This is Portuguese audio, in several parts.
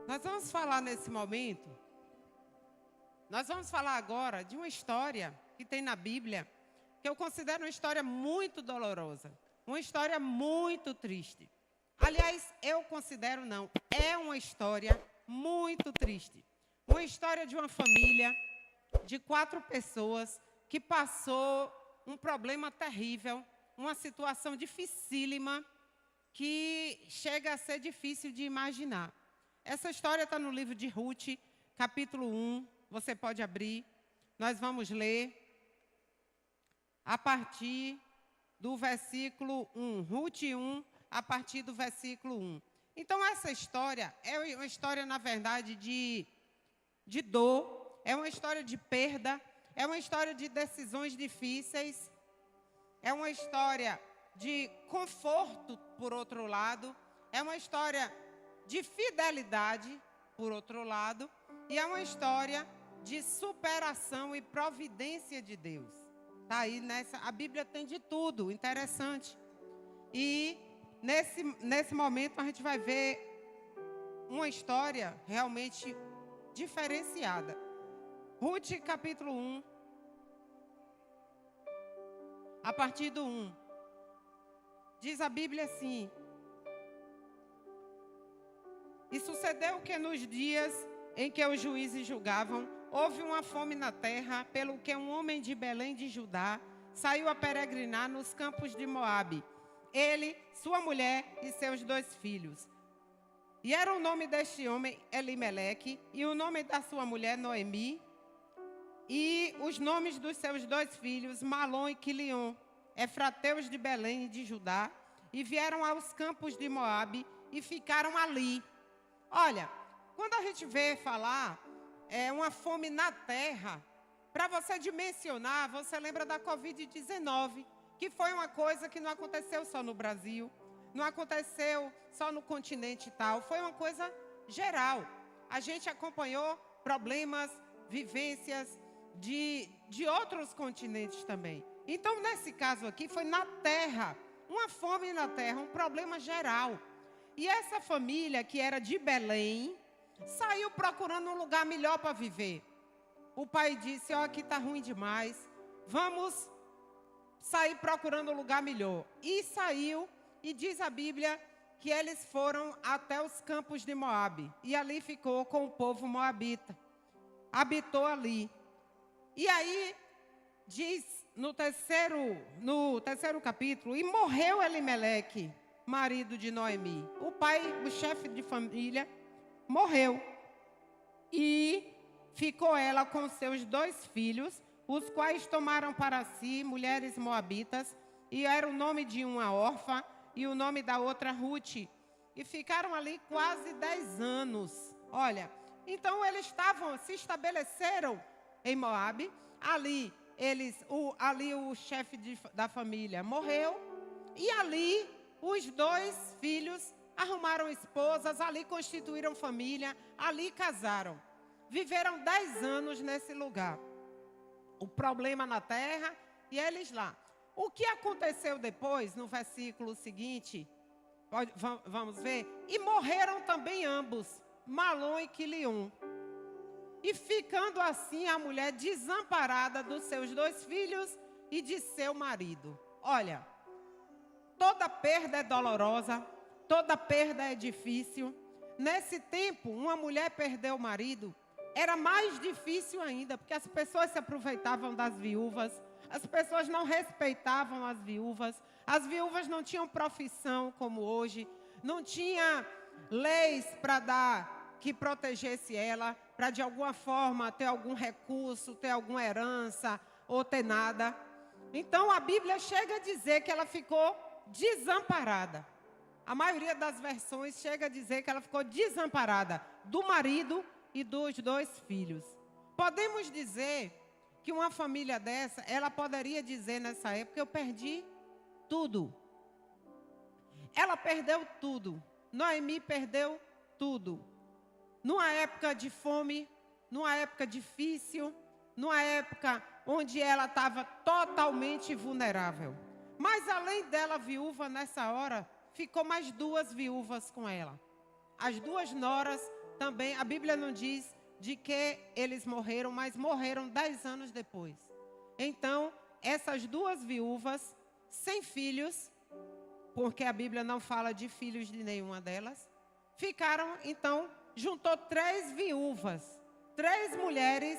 Nós vamos falar nesse momento, nós vamos falar agora de uma história que tem na Bíblia, que eu considero uma história muito dolorosa, uma história muito triste. Aliás, eu considero não, é uma história muito triste. Uma história de uma família de 4 pessoas que passou um problema terrível, uma situação dificílima que chega a ser difícil de imaginar. Essa história está no livro de Ruth, capítulo 1, você pode abrir. Nós vamos ler a partir do versículo 1. Ruth 1, a partir do versículo 1. Então, essa história é uma história, na verdade, de dor, é uma história de perda, é uma história de decisões difíceis, é uma história de conforto, por outro lado, é uma história de fidelidade, por outro lado, e é uma história de superação e providência de Deus. Tá aí a Bíblia tem de tudo, interessante. E nesse momento a gente vai ver uma história realmente diferenciada. Ruth, capítulo 1, a partir do 1. Diz a Bíblia assim: E sucedeu que nos dias em que os juízes julgavam, houve uma fome na terra, pelo que um homem de Belém de Judá saiu a peregrinar nos campos de Moabe. Ele, sua mulher e seus 2 filhos. E era o nome deste homem Elimeleque, e o nome da sua mulher Noemi, e os nomes dos seus 2 filhos, Malom e Quilion, efrateus de Belém e de Judá, e vieram aos campos de Moabe e ficaram ali. Olha, quando a gente vê falar uma fome na terra, para você dimensionar, você lembra da Covid-19, que foi uma coisa que não aconteceu só no Brasil, não aconteceu só no continente e tal, foi uma coisa geral. A gente acompanhou problemas, vivências de outros continentes também. Então, nesse caso aqui, foi na terra, uma fome na terra, um problema geral. E essa família, que era de Belém, saiu procurando um lugar melhor para viver. O pai disse: ó, aqui está ruim demais, vamos sair procurando um lugar melhor. E saiu, e diz a Bíblia que eles foram até os campos de Moabe. E ali ficou com o povo moabita. Habitou ali. E aí, diz no terceiro capítulo: e morreu Elimeleque, marido de Noemi. O pai, o chefe de família, morreu. E ficou ela com seus 2 filhos, os quais tomaram para si mulheres moabitas, e era o nome de uma órfã e o nome da outra Ruth. E ficaram ali quase 10 anos. Olha, então eles se estabeleceram em Moabe. Ali o chefe da família morreu, e ali os 2 filhos arrumaram esposas, ali constituíram família, ali casaram. Viveram 10 anos nesse lugar. O problema na terra e eles lá. O que aconteceu depois, no versículo seguinte, vamos ver? E morreram também ambos, Malom e Quilion. E ficando assim a mulher desamparada dos seus 2 filhos e de seu marido. Olha, toda perda é dolorosa, toda perda é difícil. Nesse tempo, uma mulher perdeu o marido, era mais difícil ainda, porque as pessoas se aproveitavam das viúvas, as pessoas não respeitavam as viúvas não tinham profissão como hoje, não tinha leis para dar que protegesse ela, para de alguma forma ter algum recurso, ter alguma herança ou ter nada. Então a Bíblia chega a dizer que ela ficou desamparada. A maioria das versões chega a dizer que ela ficou desamparada do marido e dos 2 filhos. Podemos dizer que uma família dessa, ela poderia dizer nessa época: eu perdi tudo. Ela perdeu tudo. Noemi perdeu tudo. Numa época de fome, numa época difícil, numa época onde ela estava totalmente vulnerável. Mas além dela viúva, nessa hora, ficou mais 2 viúvas com ela. as duas noras também, a Bíblia não diz de que eles morreram, mas morreram 10 anos depois. Então, essas duas viúvas, sem filhos, porque a Bíblia não fala de filhos de nenhuma delas, ficaram, então, juntou 3 viúvas, 3 mulheres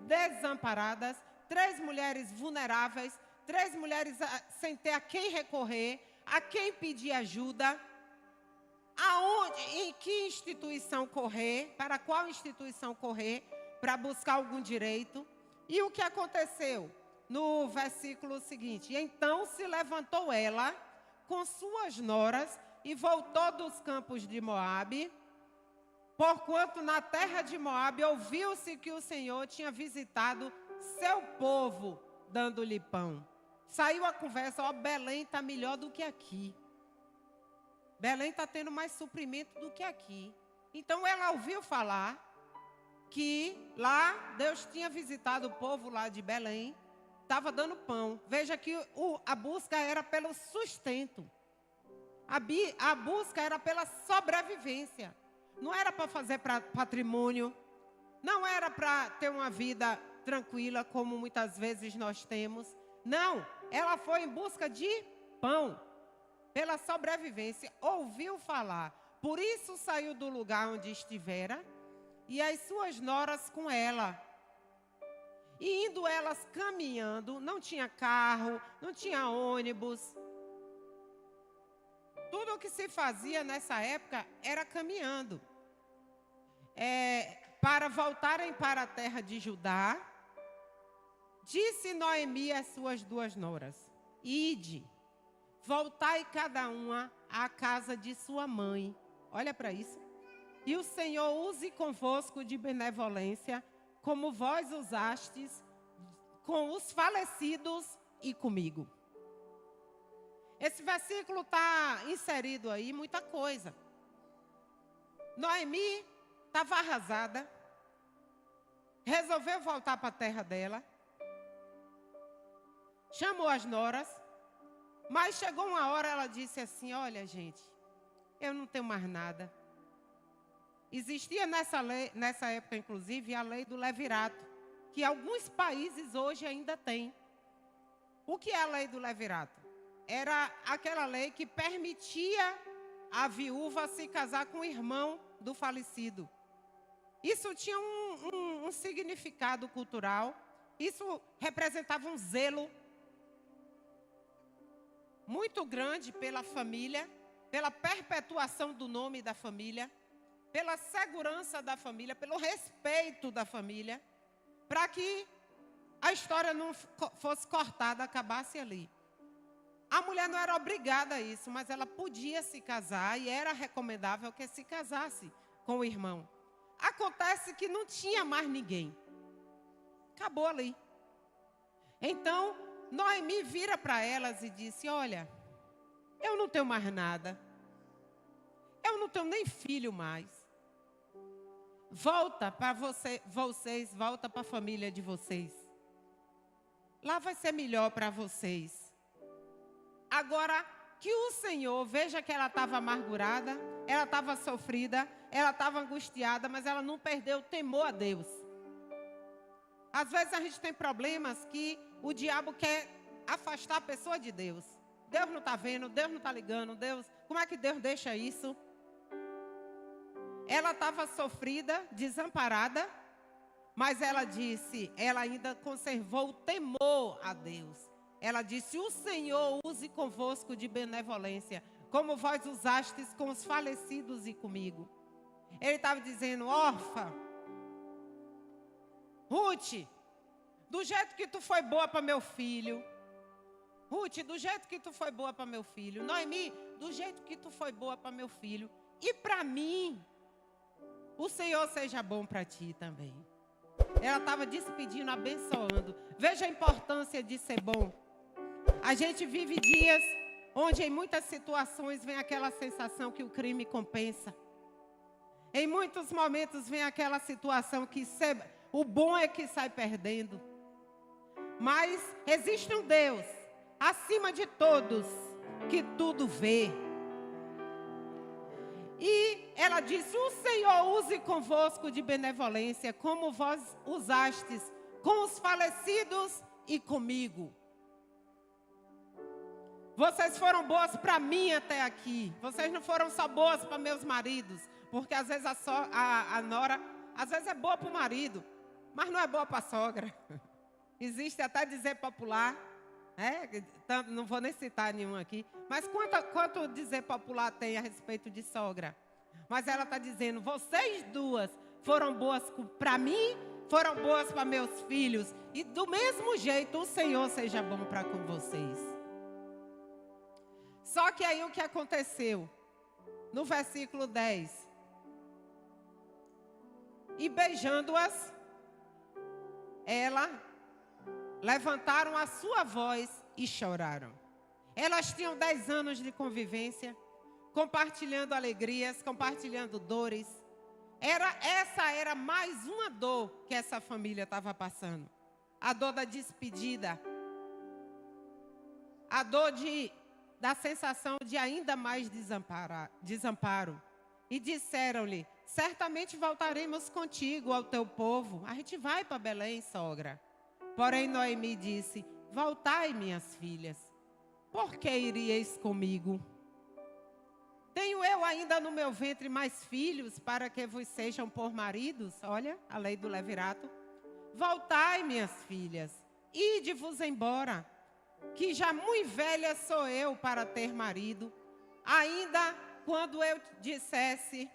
desamparadas, 3 mulheres vulneráveis, 3 mulheres sem ter a quem recorrer, a quem pedir ajuda, aonde, em que instituição correr, para qual instituição correr, para buscar algum direito. E o que aconteceu? No versículo seguinte: então se levantou ela com suas noras e voltou dos campos de Moabe, porquanto na terra de Moabe ouviu-se que o Senhor tinha visitado seu povo, dando-lhe pão. Saiu a conversa: ó, Belém está melhor do que aqui. Belém está tendo mais suprimento do que aqui. Então ela ouviu falar que lá Deus tinha visitado o povo lá de Belém, estava dando pão. Veja que a busca era pelo sustento. A busca era pela sobrevivência. Não era para fazer patrimônio. Não era para ter uma vida tranquila, como muitas vezes nós temos. Não, ela foi em busca de pão, pela sobrevivência. Ouviu falar. Por isso saiu do lugar onde estivera, e as suas noras com ela. E indo elas caminhando, não tinha carro, não tinha ônibus. Tudo o que se fazia nessa época era caminhando. Para voltarem para a terra de Judá, disse Noemi às suas 2 noras: ide, voltai cada uma à casa de sua mãe. Olha para isso. E o Senhor use convosco de benevolência, como vós usastes com os falecidos e comigo. Esse versículo está inserido aí muita coisa. Noemi estava arrasada, resolveu voltar para a terra dela, chamou as noras, mas chegou uma hora, ela disse assim: olha, gente, eu não tenho mais nada. Existia nessa época, inclusive, a lei do levirato, que alguns países hoje ainda têm. O que é a lei do levirato? Era aquela lei que permitia a viúva se casar com o irmão do falecido. Isso tinha um significado cultural. Isso representava um zelo muito grande pela família, pela perpetuação do nome da família, pela segurança da família, pelo respeito da família, para que a história não fosse cortada, acabasse ali. A mulher não era obrigada a isso, mas ela podia se casar e era recomendável que se casasse com o irmão. Acontece que não tinha mais ninguém. Acabou ali. Então, Noemi vira para elas e disse: olha, eu não tenho mais nada. Eu não tenho nem filho mais. Volta para vocês, volta para a família de vocês. Lá vai ser melhor para vocês. Agora, que o Senhor, veja que ela estava amargurada, ela estava sofrida, ela estava angustiada, mas ela não perdeu o temor a Deus. Às vezes a gente tem problemas que o diabo quer afastar a pessoa de Deus. Deus não está vendo, Deus não está ligando, como é que Deus deixa isso? Ela estava sofrida, desamparada, mas ela disse, ela ainda conservou o temor a Deus. Ela disse: o Senhor use convosco de benevolência, como vós usastes com os falecidos e comigo. Ele estava dizendo: órfã, Ruth, do jeito que tu foi boa para meu filho. Ruth, do jeito que tu foi boa para meu filho. Noemi, do jeito que tu foi boa para meu filho. E para mim, o Senhor seja bom para ti também. Ela estava despedindo, abençoando. Veja a importância de ser bom. A gente vive dias onde em muitas situações vem aquela sensação que o crime compensa. Em muitos momentos vem aquela situação que o bom é que sai perdendo. Mas existe um Deus, acima de todos, que tudo vê. E ela disse: o Senhor use convosco de benevolência, como vós usastes com os falecidos e comigo. Vocês foram boas para mim até aqui. Vocês não foram só boas para meus maridos. Porque às vezes a nora, às vezes é boa para o marido, mas não é boa para a sogra. Existe até dizer popular, não vou nem citar nenhum aqui. Mas quanto dizer popular tem a respeito de sogra? Mas ela está dizendo: vocês duas foram boas para mim, foram boas para meus filhos. E do mesmo jeito o Senhor seja bom para com vocês. Só que aí o que aconteceu? No versículo 10. E beijando-as, levantaram a sua voz e choraram. Elas tinham 10 anos de convivência, compartilhando alegrias, compartilhando dores. Essa era mais uma dor que essa família estava passando. A dor da despedida. A dor da sensação de ainda mais desamparo. E disseram-lhe: certamente voltaremos contigo ao teu povo. A gente vai para Belém, sogra. Porém Noemi disse: voltai, minhas filhas. Por que iríeis comigo? Tenho eu ainda no meu ventre mais filhos para que vos sejam por maridos? Olha, a lei do levirato. Voltai, minhas filhas, ide-vos embora, que já muito velha sou eu para ter marido. Ainda quando eu dissesse: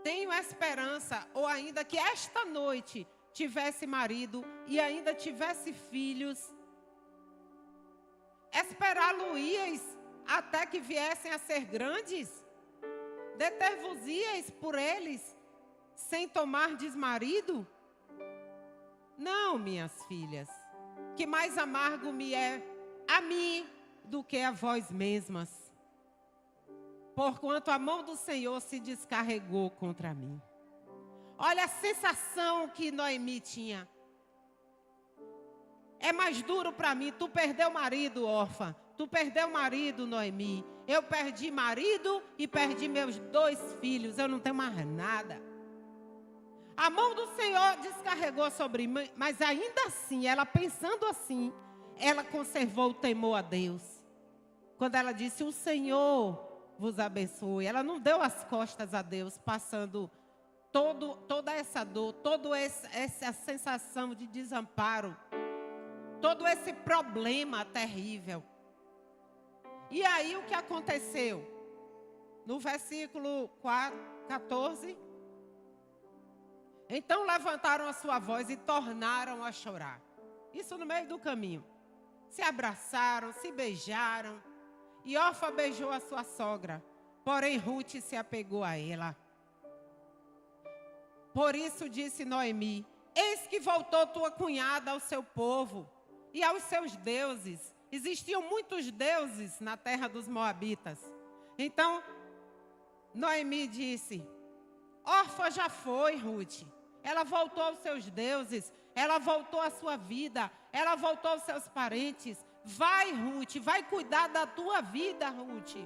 tenho esperança, ou ainda que esta noite tivesse marido e ainda tivesse filhos, esperá-lo-íeis até que viessem a ser grandes? Deter-vos-íeis por eles, sem tomardes marido? Não, minhas filhas, que mais amargo me é a mim do que a vós mesmas, porquanto a mão do Senhor se descarregou contra mim. Olha a sensação que Noemi tinha. É mais duro para mim. Tu perdeu o marido, órfã. Tu perdeu o marido, Noemi. Eu perdi marido e perdi meus 2 filhos. Eu não tenho mais nada. A mão do Senhor descarregou sobre mim, mas ainda assim, ela pensando assim, ela conservou o temor a Deus. Quando ela disse: o Senhor vos abençoe. Ela não deu as costas a Deus, passando toda essa dor, toda essa sensação de desamparo, todo esse problema terrível. E aí o que aconteceu? No versículo 14. Então levantaram a sua voz e tornaram a chorar. Isso no meio do caminho. Se abraçaram, se beijaram. E Orfa beijou a sua sogra. Porém Ruth se apegou a ela. Por isso disse Noemi: eis que voltou tua cunhada ao seu povo e aos seus deuses. Existiam muitos deuses na terra dos moabitas. Então Noemi disse: Orfa já foi, Ruth. Ela voltou aos seus deuses, ela voltou à sua vida, ela voltou aos seus parentes. Vai, Ruth, vai cuidar da tua vida, Ruth,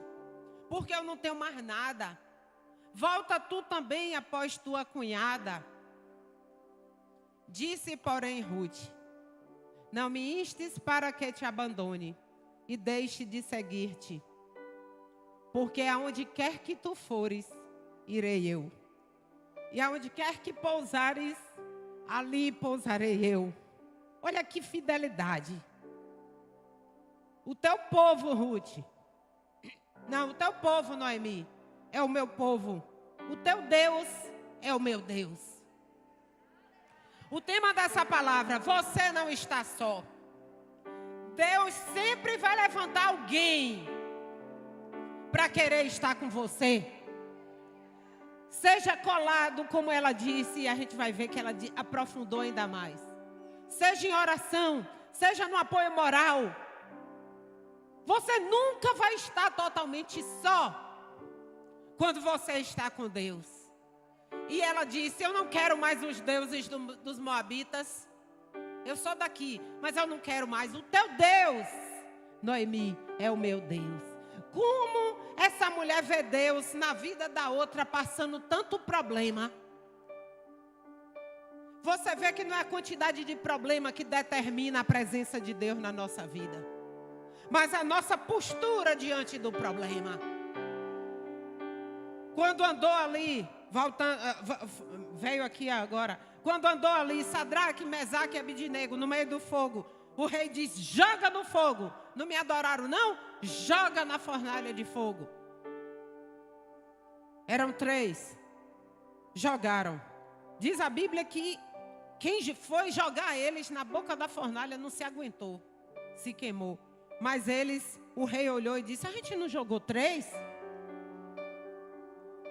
porque eu não tenho mais nada. Volta tu também após tua cunhada. Disse, porém, Ruth: não me instes para que te abandone e deixe de seguir-te, porque aonde quer que tu fores, irei eu. E aonde quer que pousares, ali pousarei eu. Olha que fidelidade. O teu povo, Ruth. Não, o teu povo, Noemi, é o meu povo. O teu Deus é o meu Deus. O tema dessa palavra: você não está só. Deus sempre vai levantar alguém para querer estar com você. Seja colado, como ela disse, e a gente vai ver que ela aprofundou ainda mais. Seja em oração, seja no apoio moral. Você nunca vai estar totalmente só quando você está com Deus. E ela disse: eu não quero mais os deuses dos moabitas. Eu sou daqui, mas eu não quero mais. O teu Deus, Noemi, é o meu Deus. Como essa mulher vê Deus na vida da outra passando tanto problema? Você vê que não é a quantidade de problema que determina a presença de Deus na nossa vida, mas a nossa postura diante do problema. Quando andou ali, voltando, veio aqui agora, quando andou ali Sadraque, Mesaque e Abidnego no meio do fogo, o rei diz: joga no fogo. Não me adoraram não? Joga na fornalha de fogo. Eram 3. Jogaram. Diz a Bíblia que quem foi jogar eles na boca da fornalha não se aguentou, se queimou. Mas eles, o rei olhou e disse: a gente não jogou 3?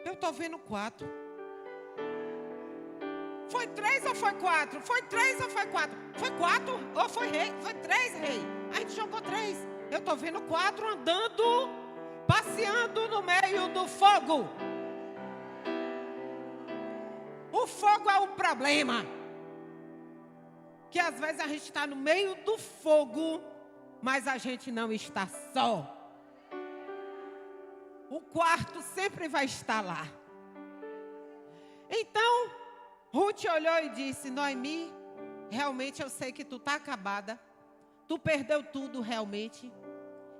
Eu estou vendo 4. Foi 3 ou foi 4? Foi 3 ou foi 4? Foi 4 ou foi rei? Foi 3, rei. A gente jogou 3. Eu estou vendo 4 andando, passeando no meio do fogo. O fogo é o problema. Que às vezes a gente está no meio do fogo, mas a gente não está só. O quarto sempre vai estar lá. Então, Ruth olhou e disse: Noemi, realmente eu sei que tu está acabada. Tu perdeu tudo realmente.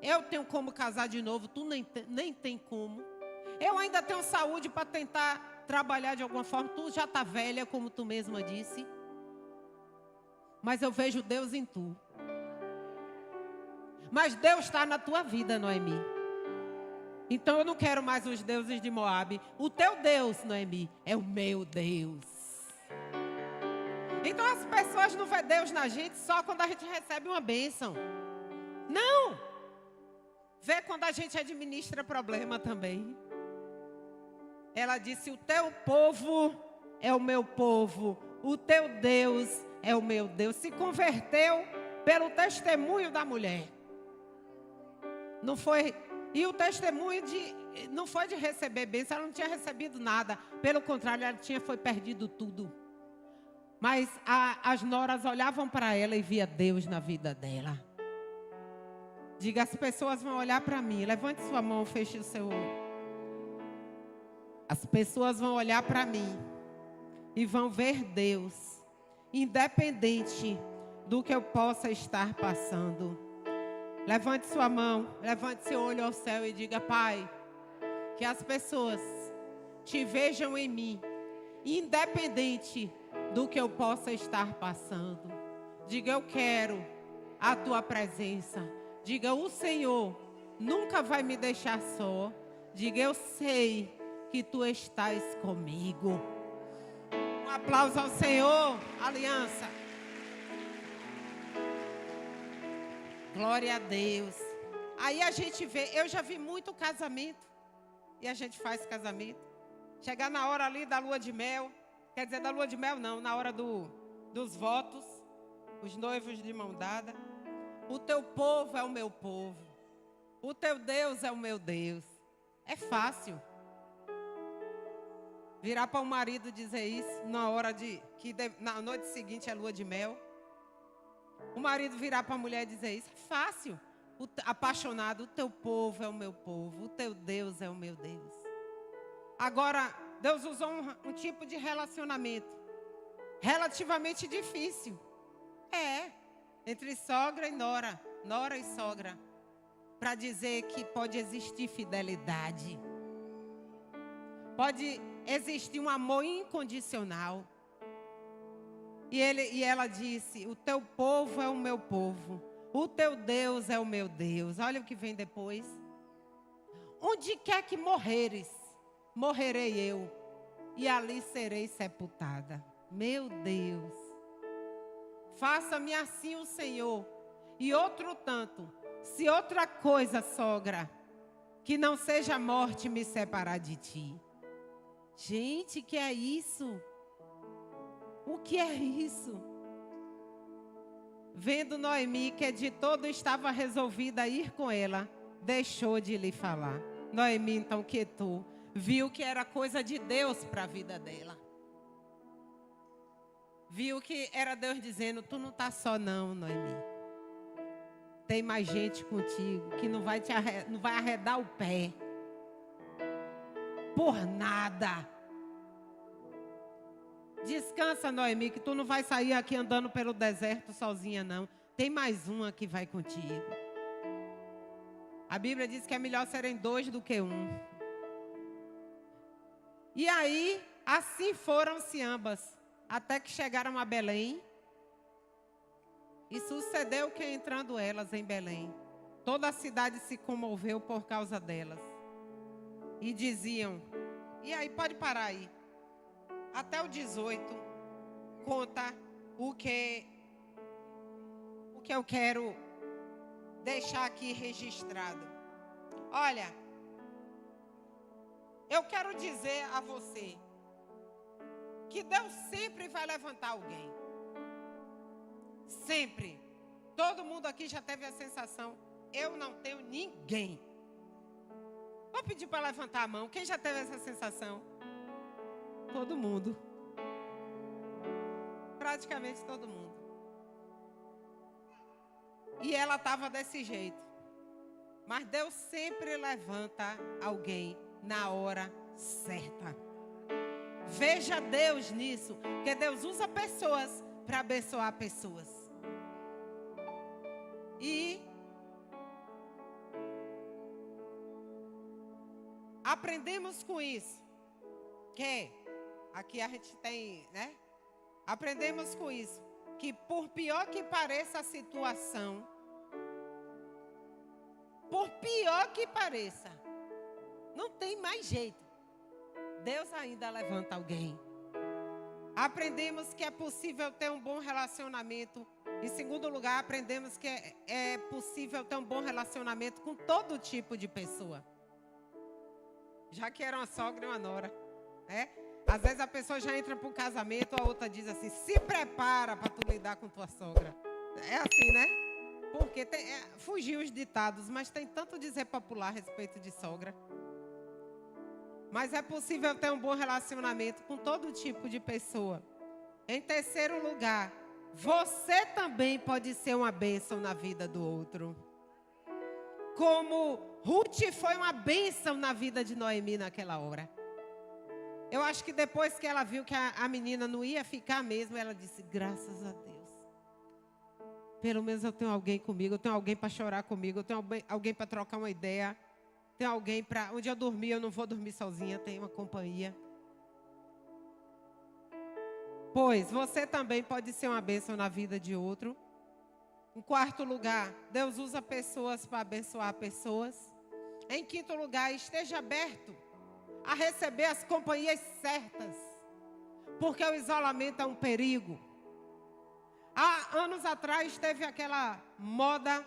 Eu tenho como casar de novo, tu nem tem como. Eu ainda tenho saúde para tentar trabalhar de alguma forma. Tu já está velha, como tu mesma disse. Mas eu vejo Deus em tu. Mas Deus está na tua vida, Noemi. Então eu não quero mais os deuses de Moabe. O teu Deus, Noemi, é o meu Deus. Então as pessoas não veem Deus na gente só quando a gente recebe uma bênção. Não! Vê quando a gente administra problema também. Ela disse: o teu povo é o meu povo. O teu Deus é o meu Deus. Se converteu pelo testemunho da mulher. Não foi... E o testemunho não foi de receber bênção, ela não tinha recebido nada. Pelo contrário, ela foi perdido tudo. Mas as noras olhavam para ela e via Deus na vida dela. Diga: as pessoas vão olhar para mim. Levante sua mão, feche o seu olho. As pessoas vão olhar para mim e vão ver Deus, independente do que eu possa estar passando. Levante sua mão, levante seu olho ao céu e diga: Pai, que as pessoas te vejam em mim, independente do que eu possa estar passando. Diga: eu quero a tua presença. Diga: o Senhor nunca vai me deixar só. Diga: eu sei que tu estás comigo. Um aplauso ao Senhor, aliança. Glória a Deus. Aí a gente vê, eu já vi muito casamento, e a gente faz casamento. Chegar na hora ali da lua de mel, quer dizer, da lua de mel não, na hora dos votos, os noivos de mão dada. O teu povo é o meu povo. O teu Deus é o meu Deus. É fácil. Virar para o marido dizer isso na hora na noite seguinte é lua de mel. O marido virar para a mulher e dizer isso é fácil. Apaixonado: o teu povo é o meu povo, o teu Deus é o meu Deus. Agora, Deus usou um tipo de relacionamento relativamente difícil. Entre sogra e nora, nora e sogra, para dizer que pode existir fidelidade. Pode existir um amor incondicional. E ela disse: o teu povo é o meu povo, o teu Deus é o meu Deus. Olha o que vem depois. Onde quer que morreres, morrerei eu, e ali serei sepultada. Meu Deus. Faça-me assim o Senhor, e outro tanto, se outra coisa, sogra, que não seja a morte me separar de ti. Gente, que é isso? O que é isso? Vendo Noemi que de todo estava resolvida a ir com ela, deixou de lhe falar. Noemi então quietou, viu que era coisa de Deus para a vida dela. Viu que era Deus dizendo: tu não está só não, Noemi. tem mais gente contigo que não vai arredar o pé por nada. Descansa, Noemi, que tu não vai sair aqui andando pelo deserto sozinha, não. Tem mais uma que vai contigo. A Bíblia diz que é melhor serem 2 do que 1. E aí, assim foram-se ambas, até que chegaram a Belém. E sucedeu que, entrando elas em Belém, toda a cidade se comoveu por causa delas. E diziam, e aí pode parar aí, até o 18, conta o que eu quero deixar aqui registrado. Olha, eu quero dizer a você que Deus sempre vai levantar alguém. Sempre. Todo mundo aqui já teve a sensação, eu não tenho ninguém. Vou pedir para levantar a mão. Quem já teve essa sensação? Todo mundo. Praticamente todo mundo. E ela estava desse jeito. Mas Deus sempre levanta alguém na hora certa. Veja Deus nisso, porque Deus usa pessoas para abençoar pessoas. E aprendemos com isso, que aqui a gente tem, né? Aprendemos com isso, que por pior que pareça a situação, por pior que pareça, não tem mais jeito. Deus ainda levanta alguém. Aprendemos que é possível ter um bom relacionamento. Em segundo lugar, aprendemos que é possível ter um bom relacionamento com todo tipo de pessoa. Já que era uma sogra e uma nora, né? Às vezes a pessoa já entra para o casamento, a outra diz assim, se prepara para tu lidar com tua sogra. É assim, né? Porque fugiu os ditados, mas tem tanto dizer popular a respeito de sogra. Mas é possível ter um bom relacionamento com todo tipo de pessoa. Em terceiro lugar, você também pode ser uma bênção na vida do outro. Como Ruth foi uma bênção na vida de Noemi naquela hora. Eu acho que depois que ela viu que a menina não ia ficar mesmo, ela disse, graças a Deus. Pelo menos eu tenho alguém comigo, eu tenho alguém para chorar comigo, eu tenho alguém para trocar uma ideia. Tem alguém para... Onde eu dormir, eu não vou dormir sozinha, tem uma companhia. Pois você também pode ser uma bênção na vida de outro. Em quarto lugar, Deus usa pessoas para abençoar pessoas. Em quinto lugar, esteja aberto a receber as companhias certas. Porque o isolamento é um perigo. Há anos atrás teve aquela moda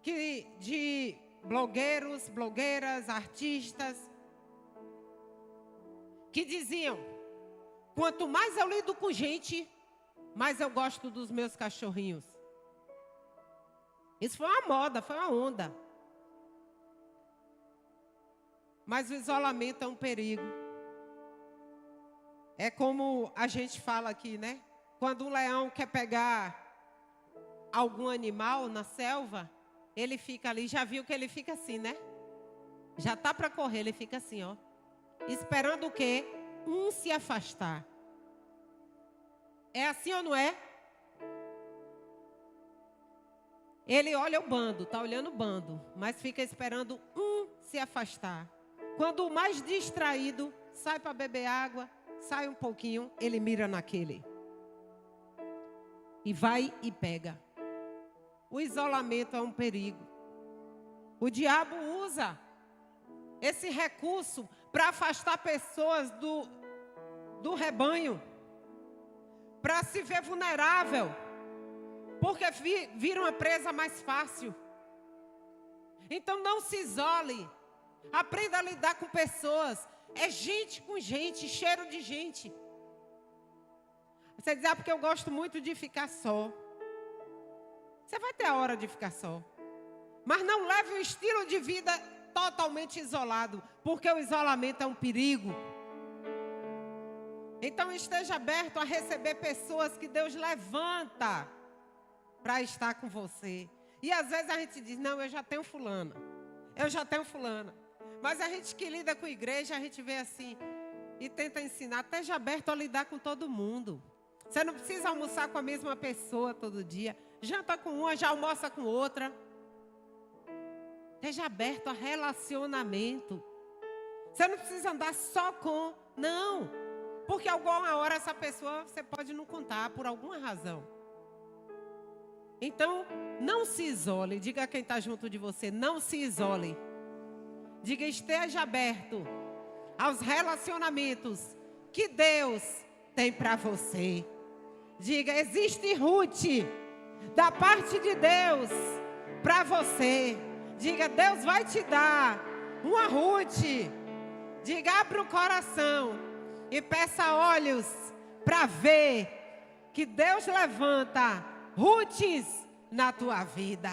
de blogueiros, blogueiras, artistas, que diziam, quanto mais eu lido com gente, mais eu gosto dos meus cachorrinhos. Isso foi uma moda, foi uma onda. Mas o isolamento é um perigo. É como a gente fala aqui, né? Quando um leão quer pegar algum animal na selva, ele fica ali, já viu que ele fica assim, né? Já tá para correr, ele fica assim, ó. Esperando o quê? Um se afastar. É assim ou não é? Ele olha o bando, tá olhando o bando, mas fica esperando um se afastar. Quando o mais distraído sai para beber água, sai um pouquinho, ele mira naquele. E vai e pega. O isolamento é um perigo. O diabo usa esse recurso para afastar pessoas do rebanho, para se ver vulnerável, porque vira uma presa mais fácil. Então não se isole, aprenda a lidar com pessoas. É gente com gente, cheiro de gente. Você diz, porque eu gosto muito de ficar só. Você vai ter a hora de ficar só. Mas não leve um estilo de vida totalmente isolado, porque o isolamento é um perigo. Então esteja aberto a receber pessoas que Deus levanta para estar com você. E às vezes a gente diz, não, eu já tenho fulana. Eu já tenho fulana. Mas a gente que lida com a igreja, a gente vê assim e tenta ensinar, esteja aberto a lidar com todo mundo. Você não precisa almoçar com a mesma pessoa todo dia. Janta com uma, já almoça com outra. Esteja aberto a relacionamento. Você não precisa andar só com... Não. Porque alguma hora essa pessoa você pode não contar por alguma razão. Então, não se isole. Diga a quem está junto de você, não se isole. Diga, esteja aberto aos relacionamentos que Deus tem para você. Diga, existe Ruth da parte de Deus para você. Diga, Deus vai te dar uma Ruth. Diga, abra o coração e peça olhos para ver que Deus levanta Ruths na tua vida.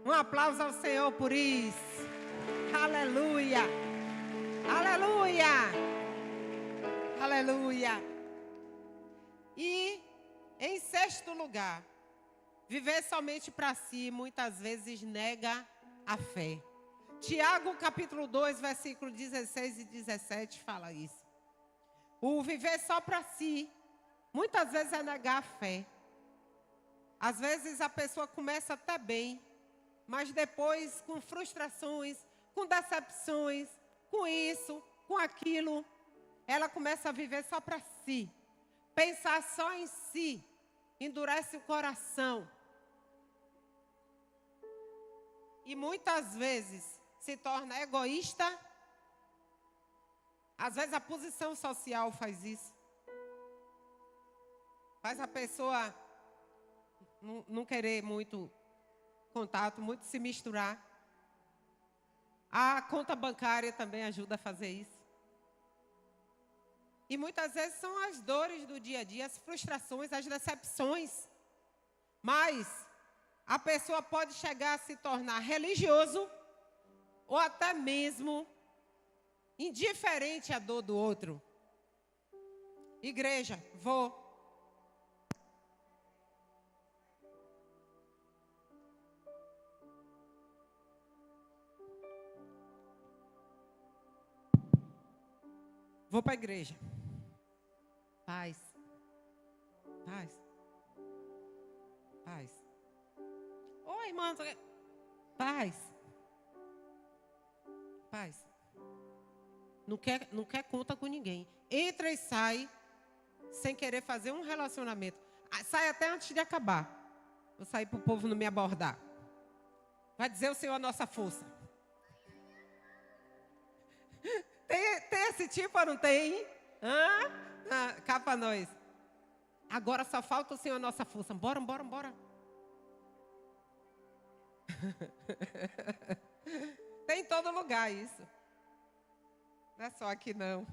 Um aplauso ao Senhor por isso. Aleluia. Aleluia. Aleluia. E em sexto lugar, viver somente para si muitas vezes nega a fé. Tiago capítulo 2, versículo 16 e 17 fala isso. O viver só para si, muitas vezes é negar a fé. Às vezes a pessoa começa até bem, mas depois com frustrações, com decepções, com isso, com aquilo, ela começa a viver só para si. Pensar só em si, endurece o coração. E muitas vezes se torna egoísta. Às vezes a posição social faz isso. Faz a pessoa não querer muito contato, muito se misturar. A conta bancária também ajuda a fazer isso. E muitas vezes são as dores do dia a dia, as frustrações, as decepções. Mas a pessoa pode chegar a se tornar religioso ou até mesmo indiferente à dor do outro. Igreja, vou. Vou para a igreja. Paz. Paz. Paz. Oi, irmã. Paz. Paz. Não quer conta com ninguém. Entra e sai sem querer fazer um relacionamento. Sai até antes de acabar. Vou sair para o povo não me abordar. Vai dizer o Senhor a nossa força. Tem esse tipo ou não tem? Cá para nós. Agora só falta o Senhor a nossa força. Bora. Tem em todo lugar isso. Não é só aqui não.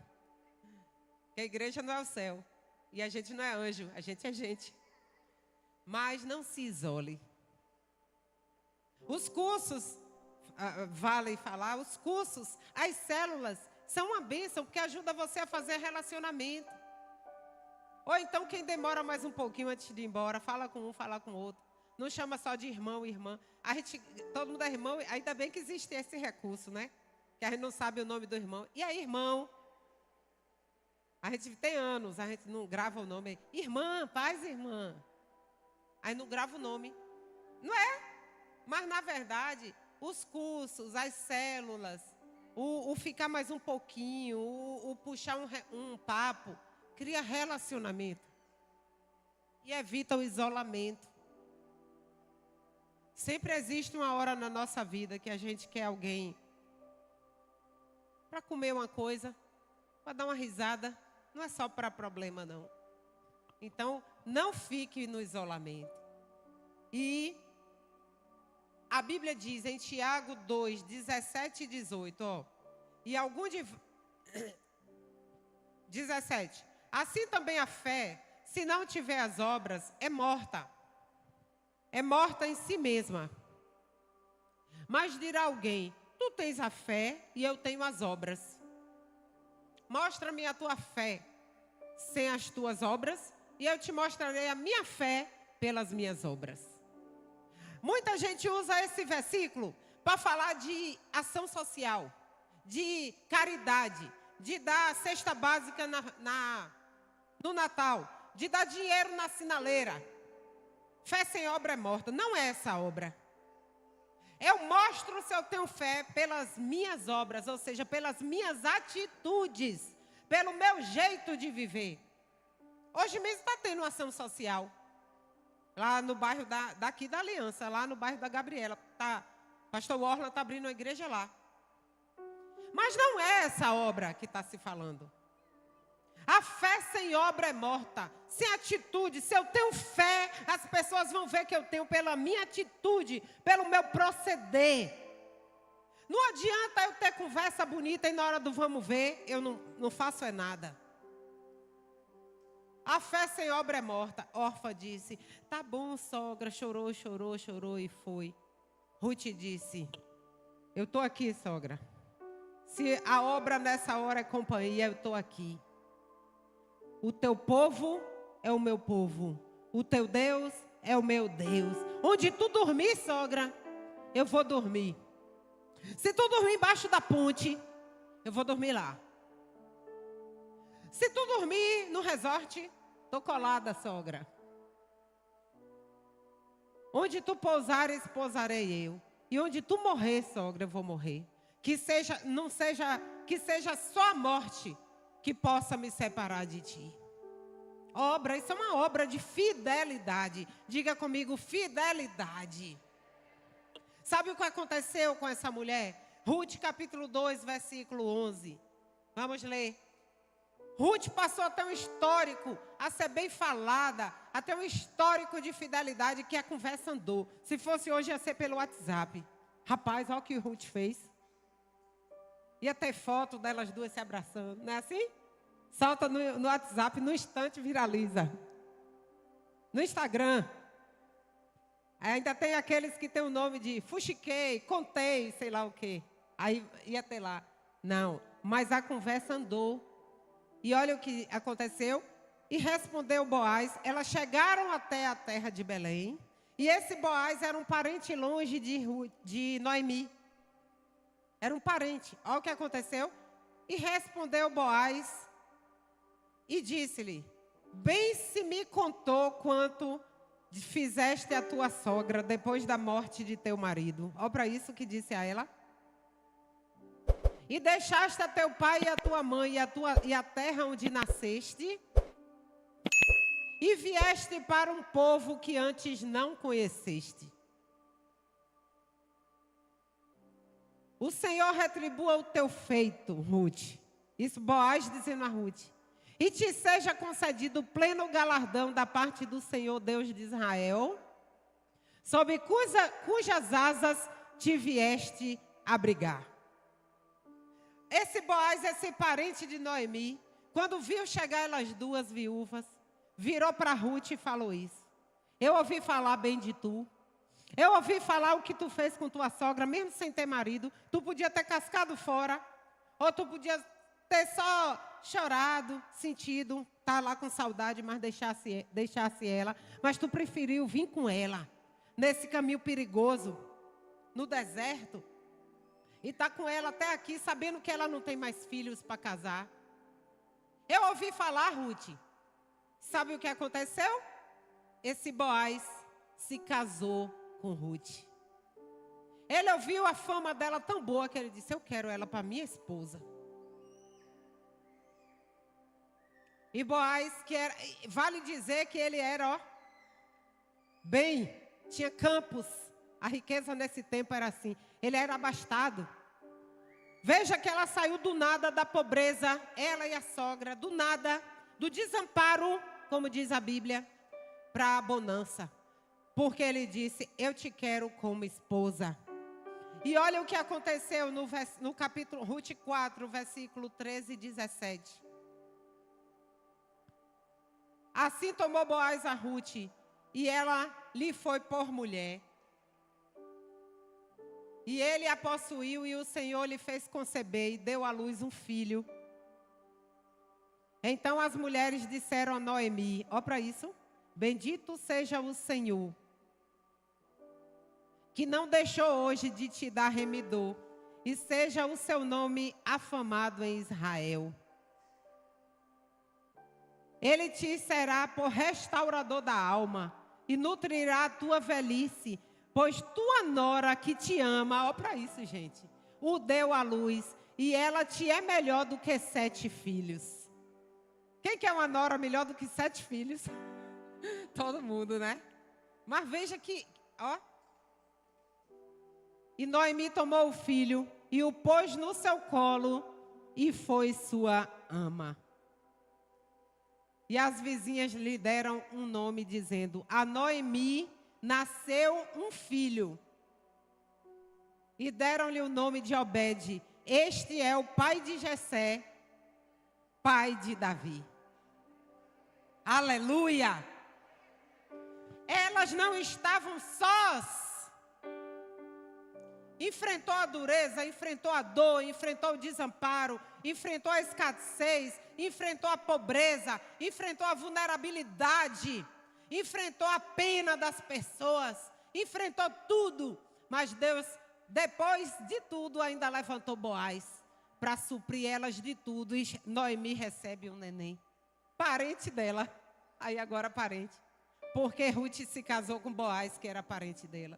Porque a igreja não é o céu. E a gente não é anjo, a gente é gente. Mas não se isole. Os cursos, vale falar, os cursos, as células, são uma bênção, porque ajuda você a fazer relacionamento. Ou então, quem demora mais um pouquinho antes de ir embora, fala com um, fala com o outro. Não chama só de irmão e irmã. Todo mundo é irmão, ainda bem que existe esse recurso, né? Que a gente não sabe o nome do irmão. E aí, irmão? A gente tem anos, a gente não grava o nome. Irmã, paz, irmã. Aí não grava o nome. Não é? Mas, na verdade, os cursos, as células, o ficar mais um pouquinho, o puxar um papo, cria relacionamento. E evita o isolamento. Sempre existe uma hora na nossa vida que a gente quer alguém para comer uma coisa, para dar uma risada. Não é só para problema, não. Então, não fique no isolamento. E a Bíblia diz em Tiago 2, 17 e 18, ó. E algum de... 17. Assim também a fé, se não tiver as obras, é morta. É morta em si mesma. Mas dirá alguém, tu tens a fé e eu tenho as obras. Mostra-me a tua fé sem as tuas obras, e eu te mostrarei a minha fé pelas minhas obras. Muita gente usa esse versículo para falar de ação social, de caridade, de dar cesta básica no Natal, de dar dinheiro na sinaleira. Fé sem obra é morta. Não é essa obra. Eu mostro se eu tenho fé pelas minhas obras, ou seja, pelas minhas atitudes, pelo meu jeito de viver. Hoje mesmo está tendo uma ação social. Lá no bairro daqui da Aliança, lá no bairro da Gabriela. Pastor Orla está abrindo uma igreja lá. Mas não é essa obra que está se falando. A fé sem obra é morta. Sem atitude, se eu tenho fé, as pessoas vão ver que eu tenho pela minha atitude, pelo meu proceder. Não adianta eu ter conversa bonita e na hora do vamos ver, eu não faço é nada. A fé sem obra é morta. Orfa disse, tá bom, sogra, chorou e foi. Ruth disse, eu estou aqui, sogra. Se a obra nessa hora é companhia, eu estou aqui. O teu povo é o meu povo. O teu Deus é o meu Deus. Onde tu dormir, sogra, eu vou dormir. Se tu dormir embaixo da ponte, eu vou dormir lá. Se tu dormir no resort, estou colada, sogra. Onde tu pousares, pousarei eu. E onde tu morrer, sogra, eu vou morrer. Que seja só a morte que possa me separar de ti. Isso é uma obra de fidelidade. Diga comigo, fidelidade. Sabe o que aconteceu com essa mulher? Ruth capítulo 2, versículo 11. Vamos ler. Ruth passou a ter um histórico, a ser bem falada, a ter um histórico de fidelidade que a conversa andou. Se fosse hoje, ia ser pelo WhatsApp. Rapaz, olha o que Ruth fez. Ia ter foto delas duas se abraçando, não é assim? Solta no WhatsApp, no instante viraliza. No Instagram. Ainda tem aqueles que tem o nome de fuxiquei, contei, sei lá o quê. Aí ia ter lá. Não, mas a conversa andou. E olha o que aconteceu. E respondeu Boaz. Elas chegaram até a terra de Belém. E esse Boaz era um parente longe de Noemi. Era um parente. Olha o que aconteceu. E respondeu Boaz e disse-lhe, bem se me contou quanto fizeste a tua sogra depois da morte de teu marido. Olha para isso que disse a ela. E deixaste a teu pai e a tua mãe e a terra onde nasceste, e vieste para um povo que antes não conheceste. O Senhor retribua o teu feito, Ruth. Isso Boaz dizendo a Ruth. E te seja concedido pleno galardão da parte do Senhor Deus de Israel, sob cujas asas te vieste abrigar. Esse Boaz, esse parente de Noemi, quando viu chegar elas duas viúvas, virou para Ruth e falou isso. Eu ouvi falar bem de tu. Eu ouvi falar o que tu fez com tua sogra, mesmo sem ter marido. Tu podia ter cascado fora, ou tu podia ter só chorado, sentido, tá lá com saudade, mas deixasse ela. Mas tu preferiu vir com ela, nesse caminho perigoso, no deserto, e tá com ela até aqui, sabendo que ela não tem mais filhos para casar. Eu ouvi falar, Ruth. Sabe o que aconteceu? Esse Boaz se casou com Ruth. Ele ouviu a fama dela tão boa que ele disse, eu quero ela para minha esposa. E Boaz, vale dizer que ele era, bem, tinha campos. A riqueza nesse tempo era assim. Ele era abastado. Veja que ela saiu do nada da pobreza, ela e a sogra, do nada, do desamparo, como diz a Bíblia, para a bonança. Porque ele disse, eu te quero como esposa. E olha o que aconteceu no capítulo Ruth 4, versículo 13 e 17. Assim tomou Boaz a Ruth, e ela lhe foi por mulher. E ele a possuiu, e o Senhor lhe fez conceber, e deu à luz um filho. Então as mulheres disseram a Noemi, ó para isso, bendito seja o Senhor, que não deixou hoje de te dar remidor, e seja o seu nome afamado em Israel. Ele te será por restaurador da alma, e nutrirá a tua velhice, pois tua nora que te ama, ó para isso, gente, o deu à luz, e ela te é melhor do que 7 filhos. Quem quer uma nora melhor do que 7 filhos? Todo mundo, né? Mas veja que, ó. E Noemi tomou o filho e o pôs no seu colo e foi sua ama. E as vizinhas lhe deram um nome dizendo: a Noemi nasceu um filho. E deram-lhe o nome de Obed. Este é o pai de Jessé, pai de Davi. Aleluia! Elas não estavam sós. Enfrentou a dureza, enfrentou a dor, enfrentou o desamparo, enfrentou a escassez, enfrentou a pobreza, enfrentou a vulnerabilidade, enfrentou a pena das pessoas, enfrentou tudo. Mas Deus, depois de tudo, ainda levantou Boaz para suprir elas de tudo. E Noemi recebe um neném, parente dela, aí agora parente, porque Ruth se casou com Boaz, que era parente dela.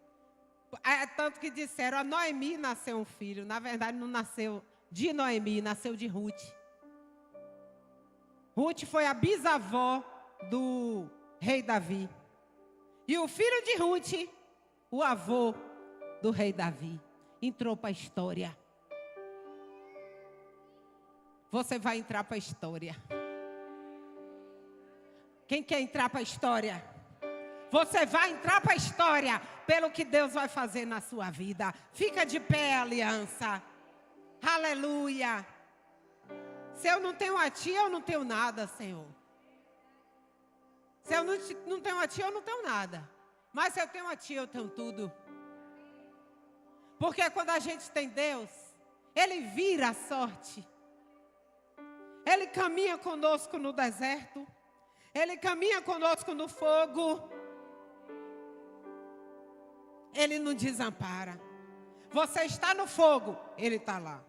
É tanto que disseram, a Noemi nasceu um filho. Na verdade, não nasceu de Noemi, nasceu de Ruth. Ruth foi a bisavó do rei Davi. E o filho de Ruth, o avô do rei Davi, entrou para a história. Você vai entrar para a história. Quem quer entrar para a história? Você vai entrar para a história pelo que Deus vai fazer na sua vida. Fica de pé, aliança. Aleluia. Se eu não tenho a ti, eu não tenho nada, Senhor. Se eu não tenho a ti, eu não tenho nada. Mas se eu tenho a ti, eu tenho tudo. Porque quando a gente tem Deus, Ele vira a sorte. Ele caminha conosco no deserto. Ele caminha conosco no fogo. Ele não desampara. Você está no fogo, Ele está lá.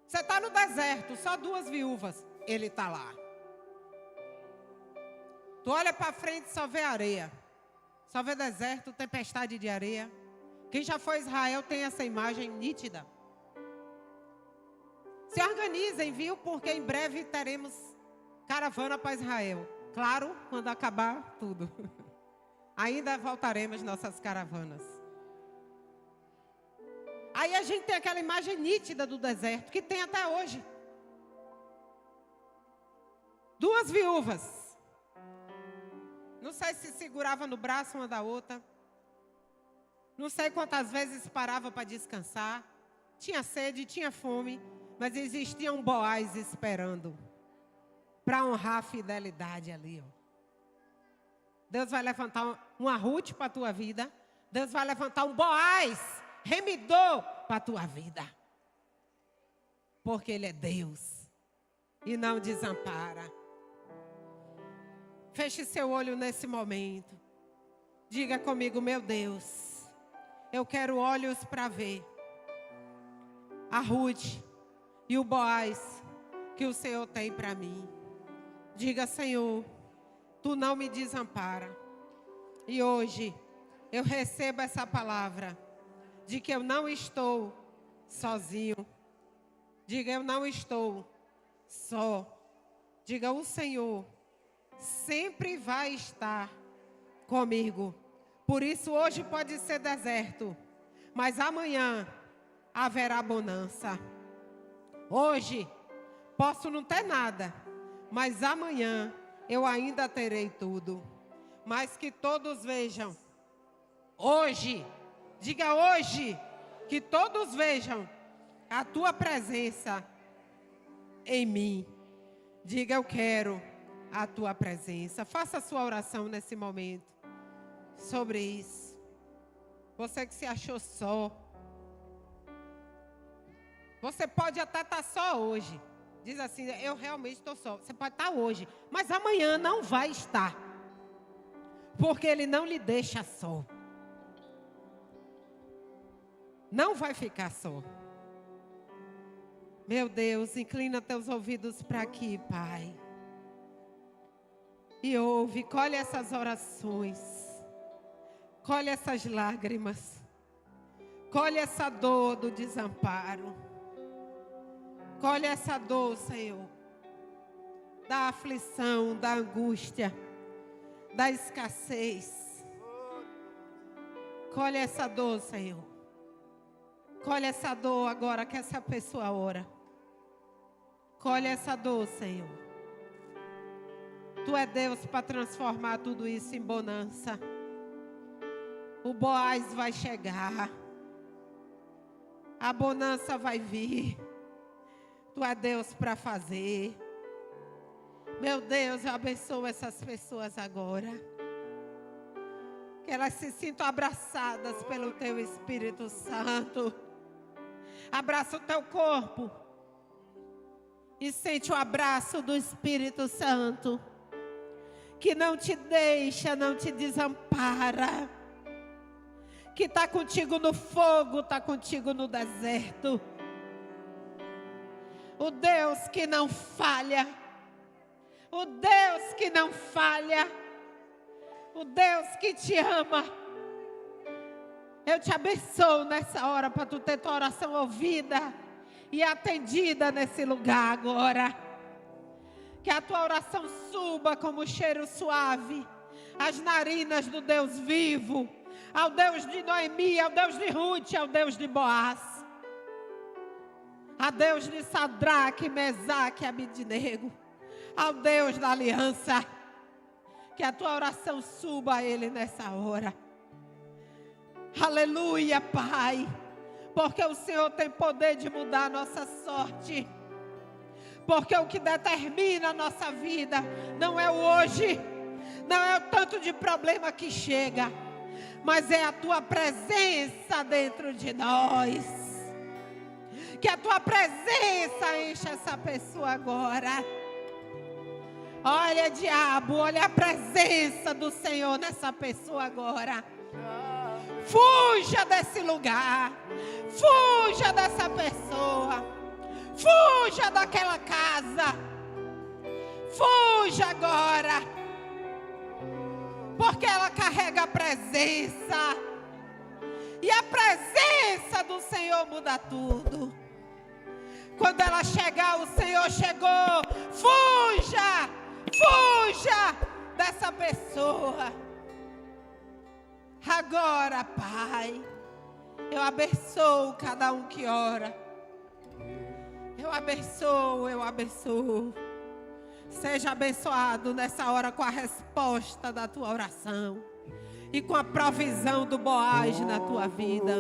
Você está no deserto, só 2 viúvas, Ele está lá. Tu olha para frente, só vê areia. Só vê deserto, tempestade de areia. Quem já foi a Israel tem essa imagem nítida. Se organizem, viu? Porque em breve teremos caravana para Israel. Claro, quando acabar tudo. Ainda voltaremos nossas caravanas. Aí a gente tem aquela imagem nítida do deserto, que tem até hoje. 2 viúvas. Não sei se segurava no braço uma da outra. Não sei quantas vezes parava para descansar. Tinha sede, tinha fome. Mas existia um Boaz esperando para honrar a fidelidade ali, ó. Deus vai levantar uma Ruth para a tua vida. Deus vai levantar um Boaz, remidor para a tua vida. Porque Ele é Deus e não desampara. Feche seu olho nesse momento. Diga comigo, meu Deus, eu quero olhos para ver a Ruth e o Boaz que o Senhor tem para mim. Diga, Senhor, Tu não me desampara. E hoje eu recebo essa palavra de que eu não estou sozinho. Diga, eu não estou só. Diga, o Senhor sempre vai estar comigo. Por isso hoje pode ser deserto, mas amanhã haverá bonança. Hoje posso não ter nada, mas amanhã eu ainda terei tudo. Mas que todos vejam, hoje, diga hoje, que todos vejam a tua presença em mim. Diga, eu quero a tua presença. Faça a sua oração nesse momento sobre isso. Você que se achou só. Você pode até estar só hoje. Diz assim, eu realmente estou só. Você pode estar hoje, mas amanhã não vai estar. Porque Ele não lhe deixa só. Não vai ficar só. Meu Deus, inclina teus ouvidos para aqui, Pai. E ouve, colhe essas orações. Colhe essas lágrimas. Colhe essa dor do desamparo. Colhe essa dor, Senhor, da aflição, da angústia, da escassez. Colhe essa dor, Senhor. Colhe essa dor agora que essa pessoa ora. Colhe essa dor, Senhor. Tu é Deus para transformar tudo isso em bonança. O Boaz vai chegar. A bonança vai vir. Tu é Deus para fazer. Meu Deus, eu abençoo essas pessoas agora. Que elas se sintam abraçadas pelo Teu Espírito Santo. Abraça o teu corpo. E sente o abraço do Espírito Santo. Que não te deixa, não te desampara. Que está contigo no fogo, está contigo no deserto. O Deus que não falha. O Deus que não falha. O Deus que te ama. Eu te abençoo nessa hora para tu ter tua oração ouvida e atendida nesse lugar agora. Que a tua oração suba como cheiro suave às narinas do Deus vivo, ao Deus de Noemi, ao Deus de Ruth, ao Deus de Boaz, a Deus de Sadraque, Mesaque e Abednego, ao Deus da aliança. Que a tua oração suba a Ele nessa hora. Aleluia, Pai. Porque o Senhor tem poder de mudar a nossa sorte. Porque o que determina a nossa vida não é o hoje, não é o tanto de problema que chega, mas é a tua presença dentro de nós. Que a tua presença encha essa pessoa agora. Olha, diabo, olha a presença do Senhor nessa pessoa agora. Fuja desse lugar. Fuja dessa pessoa. Fuja daquela casa. Fuja agora. Porque ela carrega a presença. E a presença do Senhor muda tudo. Quando ela chegar, o Senhor chegou. Fuja! Fuja dessa pessoa. Agora, Pai, eu abençoo cada um que ora. Eu abençoo, eu abençoo. Seja abençoado nessa hora com a resposta da tua oração e com a provisão do Boaz na tua vida.